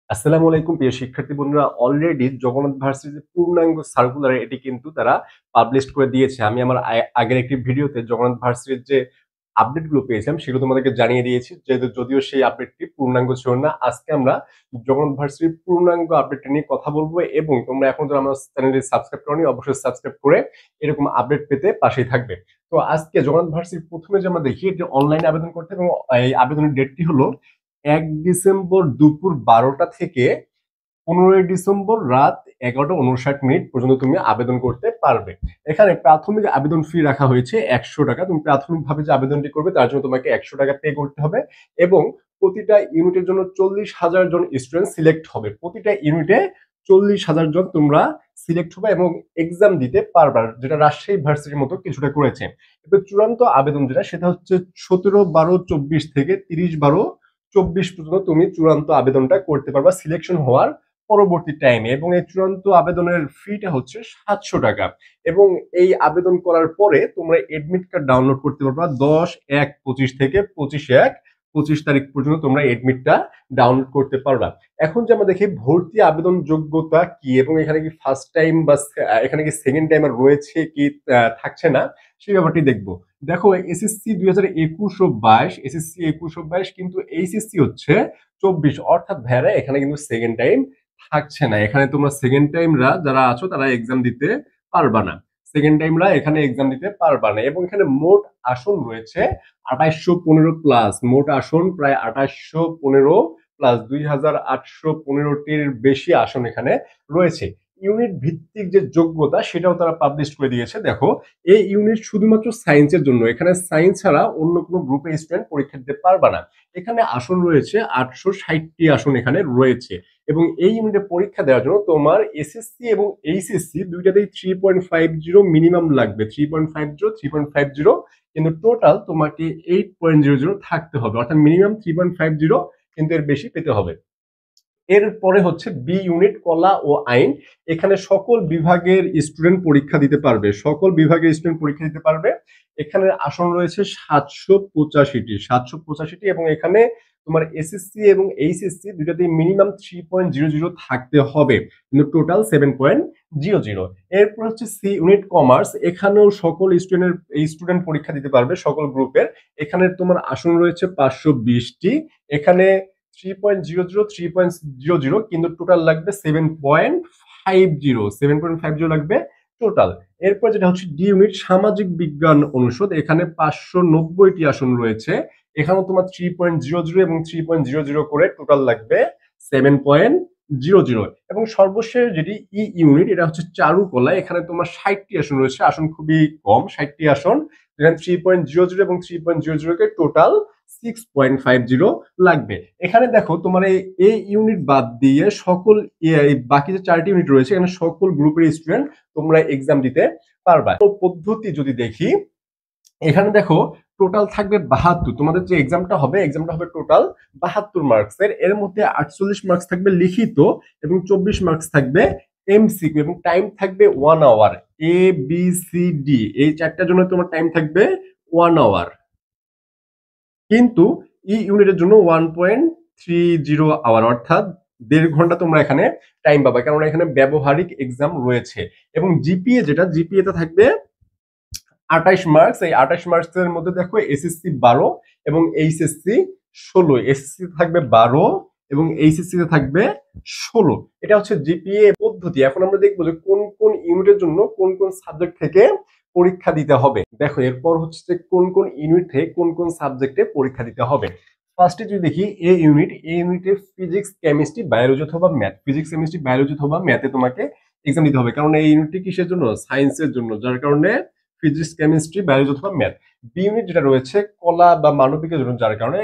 আসসালামু আলাইকুম প্রিয় শিক্ষার্থী বন্ধুরা। অলরেডি জগন্নাথ ভার্সিটির পূর্ণাঙ্গ সার্কুলার এটি কিন্তু তারা পাবলিশ করে দিয়েছে। আমি আমার আগের একটি ভিডিওতে জগন্নাথ ভার্সিটির যে আপডেট গুলো পেয়েছিলাম সেগুলো তোমাদেরকে জানিয়ে দিয়েছি, যেহেতু যদিও সেই আপডেটটি পূর্ণাঙ্গ ছিল না। আজকে আমরা জগন্নাথ ভার্সিটির পূর্ণাঙ্গ আপডেটটা নিয়ে কথা বলবো, এবং তোমরা এখন যারা আমার চ্যানেলটি সাবস্ক্রাইব করনি অবশ্যই সাবস্ক্রাইব করে এরকম আপডেট পেতে পাশেই থাকবে। তো আজকে জগন্নাথ ভার্সিটির প্রথমে যে আমরা দেখি যে অনলাইনে আবেদন করতে, এবং এই আবেদনের ডেটটি হলো 1 ডিসেম্বর দুপুর 12টা থেকে 15 ডিসেম্বর রাত 11টা 59 মিনিট পর্যন্ত তুমি আবেদন করতে পারবে। এখানে প্রাথমিক আবেদন ফি রাখা হয়েছে 100 টাকা। তুমি প্রাথমিকভাবে যে আবেদনটি করবে তার জন্য তোমাকে 100 টাকা পে করতে হবে, এবং প্রতিটা ইউনিটের জন্য 40,000 জন স্টুডেন্ট সিলেক্ট হবে। প্রতিটা ইউনিটে 40,000 জন তোমরা সিলেক্ট হবে এবং এক্সাম দিতে পারবা, যেটা রাজশাহী ভার্সিটির মতো কিছুটা করেছে। এবার চূড়ান্ত আবেদন যেটা, সেটা হচ্ছে 17/12/24 থেকে 30/12/24 পর্যন্ত তুমি চূড়ান্ত আবেদনটা করতে পারবা সিলেকশন হওয়ার পরবর্তী টাইমে। এবং এই চূড়ান্ত আবেদনের ফিটা হচ্ছে 700 টাকা। এবং এই আবেদন করার পরে তোমরা এডমিট কার্ড ডাউনলোড করতে পারবা 10/1/25 থেকে 25/1/25 তারিখ পর্যন্ত তোমরা এডমিটটা ডাউনলোড করতে পারবা। এখন যে আমরা দেখি ভর্তি আবেদন যোগ্যতা কি, এবং এখানে কি ফার্স্ট টাইম বা এখানে কি সেকেন্ড টাইম রয়েছে কি থাকছে না, সেই ব্যাপারটি দেখবো। দেখো, এসএসসি 2021 ও 22, এসএসসি 21 ও 22, কিন্তু এইচএসসি হচ্ছে 24, অর্থাৎ ভ্যারা এখানে কিন্তু সেকেন্ড টাইম থাকছে না। এখানে তোমরা সেকেন্ড টাইমরা যারা আছো তারা এক্সাম দিতে পারবা না, সেকেন্ড টাইমরা এখানে এক্সাম দিতে পারবা না। এবং এখানে মোট আসন রয়েছে 2815 প্লাস, মোট আসন প্রায় 2815 প্লাস 2815টির বেশি আসন এখানে রয়েছে। ইউনিট ভিত্তিক যে যোগ্যতা সেটাও তারা পাবলিশ করে দিয়েছে। দেখো, এই ইউনিট শুধুমাত্র সায়েন্সের জন্য, এখানে সায়েন্স ছাড়া অন্য কোনো গ্রুপে স্টুডেন্ট পরীক্ষা দিতে পারবে না। এখানে আসন রয়েছে 860টি আসন এখানে রয়েছে। এবং এই ইউনিটে পরীক্ষা দেওয়ার জন্য তোমার এসএসসি এবং এইচএসসি দুইটাতেই 3.50 মিনিমাম লাগবে, 3.50 কিন্তু টোটাল তোমাকে 8.00 থাকতে হবে, অর্থাৎ মিনিমাম 3.50, কিন্তু এর বেশি পেতে হবে। এরপরে হচ্ছে বি ইউনিট কলা ও আইন। এখানে সকল বিভাগের স্টুডেন্ট পরীক্ষা দিতে পারবে, সকল বিভাগের স্টুডেন্ট পরীক্ষা দিতে পারবে। এখানে আসন রয়েছে 785টি, এবং এখানে তোমার এসএসসি এবং এইচএসসি দুইটাতে মিনিমাম 3.00 থাকতে হবে, কিন্তু টোটাল 7.00। এরপর হচ্ছে সি ইউনিট কমার্স। এখানেও সকল স্টুডেন্ট পরীক্ষা দিতে পারবে, সকল গ্রুপের। এখানে তোমার আসন রয়েছে 520টি। এখানে 3.00 কিন্তু টোটাল লাগবে 7.50 লাগবে টোটাল। এরপর যেটা হচ্ছে ডি ইউনিট সামাজিক বিজ্ঞান অনুষদ। এখানে 590টি আসন রয়েছে। এখানে তোমার 3.00 এবং 3.00 করে টোটাল লাগবে 7.00। এবং সর্বশেষ যেটি ই ইউনিট, এটা হচ্ছে চারুকলা। এখানে তোমার 60টি আসন রয়েছে, আসন খুবই কম, 60টি আসন। এখানে 3.00 এবং 3.00 কে টোটাল 6.50 লাগবে। এখানে দেখো, তোমার এই ইউনিট বাদ দিয়ে সকল বাকি যে 4টি ইউনিট রয়েছে, এখানে সকল গ্রুপের স্টুডেন্ট তোমরা এক্সাম দিতে পারবা। পদ্ধতি যদি দেখি, এখানে দেখো টোটাল থাকবে 72। তোমাদের যে এক্সামটা হবে টোটাল 72 মার্কসের। এর মধ্যে 48 মার্কস থাকবে লিখিত, এবং 24 মার্কস থাকবে এমসিকিউ, এবং টাইম থাকবে 1 hour. A B C D এই চারটার জন্য তোমার টাইম থাকবে 1 আওয়ার, কিন্তু ই ইউনিটের জন্য 1.30 আওয়ার, অর্থাৎ 1.5 ঘন্টা তোমরা এখানে টাইম পাবা, কারণ এখানে ব্যবহারিক এক্সাম রয়েছে। এবং জিপিএ তে থাকবে 28 মার্কস। এই 28 মার্কসের মধ্যে দেখো এসএসসি 12 এবং এইচএসসি 16। এসএসসি থাকবে 12 এবং এইচএসসি তে থাকবে 16। এটা হচ্ছে জিপিএ পদ্ধতি। এখন আমরা দেখবো যে কোন কোন ইউনিটের জন্য কোন কোন সাবজেক্ট থেকে পরীক্ষা দিতে হবে। দেখো, এরপর হচ্ছে যে কোন কোন ইউনিট থেকে কোন কোন সাবজেক্টে পরীক্ষা দিতে হবে। ফার্স্টে যদি দেখি এই ইউনিটে ফিজিক্স কেমিস্ট্রি বায়োলজি অথবা ম্যাথ, ফিজিক্স কেমিস্ট্রি বায়োলজি অথবা ম্যাথে তোমাকে এক্সাম দিতে হবে, কারণ এই ইউনিটটি কিসের জন্য? সায়েন্সের জন্য, যার কারণে ফিজিক্স কেমিস্ট্রি বায়োলজি অথবা ম্যাথ। বি ইউনিট যেটা রয়েছে কলা বা মানবিকের জন্য, যার কারণে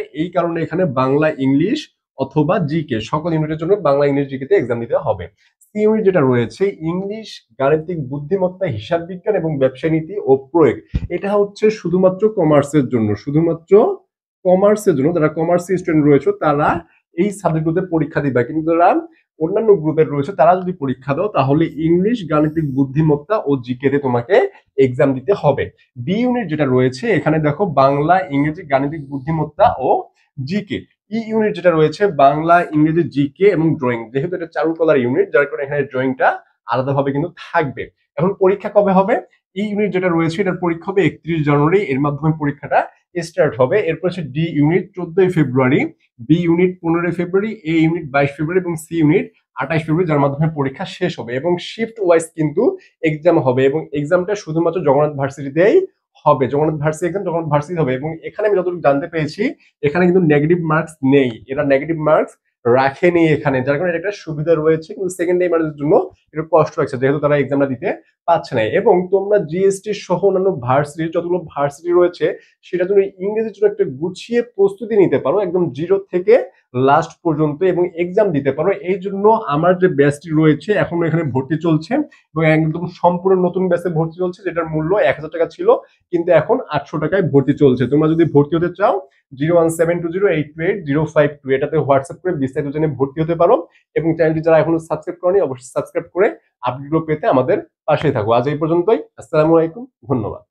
এখানে বাংলা, ইংলিশ অথবা জিকে, সকল ইউনিটের জন্য বাংলা, ইংলিশ, জিকে তে এক্সাম দিতে হবে। সি ইউনিট যেটা রয়েছে ইংলিশ, গাণিতিক বুদ্ধিমত্তা, হিসাব বিজ্ঞান এবং ব্যবসা নীতি ও প্রয়োগ। এটা হচ্ছে শুধুমাত্র কমার্সের জন্য, যারা কমার্সের স্টুডেন্ট রয়েছে তারা এই সাবজেক্টগুলোতে পরীক্ষা দিবে। কিন্তু যারা অন্যান্য গ্রুপের রয়েছে তারা যদি পরীক্ষা দাও, তাহলে ইংলিশ, গাণিতিক বুদ্ধিমত্তা ও জিকে তে তোমাকে এক্সাম দিতে হবে। বি ইউনিট যেটা রয়েছে এখানে দেখো বাংলা, ইংরেজি, গাণিতিক বুদ্ধিমত্তা ও জিকে। ই ইউনিট যেটা রয়েছে বাংলা, ইংরেজি, জিকে এবং ড্রয়িং, যেহেতু এটা চারুকলার ইউনিট যার কারণে এখানে ড্রয়িংটা আলাদাভাবে কিন্তু থাকবে। এখন পরীক্ষা কবে হবে? ই ইউনিট যেটা রয়েছে এটার পরীক্ষা হবে 31 জানুয়ারি, এর মাধ্যমে পরীক্ষাটা স্টার্ট হবে। এরপর হচ্ছে ডি ইউনিট 14 ফেব্রুয়ারি, বি ইউনিট 15 ফেব্রুয়ারি, এ ইউনিট 22 ফেব্রুয়ারি এবং সি ইউনিট 28 ফেব্রুয়ারি, যার মাধ্যমে পরীক্ষা শেষ হবে এবং শিফট ওয়াইজ কিন্তু এক্সাম হবে এবং এক্সামটা শুধুমাত্র জগন্নাথ ভার্সিটিতেই হবে। Jagannath varsity exam Jagannath varsity হবে এবং এখানে আমি যতটুকু জানতে পেরেছি এখানে কিন্তু নেগেটিভ মার্কস নেই, এরা নেগেটিভ মার্কস রাখেনি এখানে, যার কারণে এটা একটা সুবিধা রয়েছে। কিন্তু সেকেন্ড টাইমারদের জন্য একটু কষ্ট হচ্ছে যেহেতু তারা এক্সামটা দিতে পাচ্ছে না। এবং তোমরা জিএসটি সহ অন্যান্য ভার্সিটির যতগুলো ভার্সিটি রয়েছে সেটার জন্য ইংরেজির জন্য একটা গুছিয়ে প্রস্তুতি নিতে পারো একদম জিরো থেকে লাস্ট পর্যন্ত এবং এক্সাম দিতে পারো। এই জন্য আমার যে ব্যাচটি রয়েছে এখনো এখানে ভর্তি চলছে এবং একদম সম্পূর্ণ নতুন ব্যাচে ভর্তি চলছে, যেটার মূল্য 1,000 টাকা ছিল কিন্তু এখন 800 টাকায় ভর্তি চলছে। তোমরা যদি ভর্তি হতে চাও 01720828052 এটাতে হোয়াটসঅ্যাপ করে বিস্তারিত জেনে ভর্তি হতে পারো এবং চ্যানেলটি যারা এখনো সাবস্ক্রাইব করনি অবশ্যই সাবস্ক্রাইব করে আপডেটগুলো পেতে আমাদের পাশেই থাকো। আজ এই পর্যন্তই। আসসালামু আলাইকুম, ধন্যবাদ।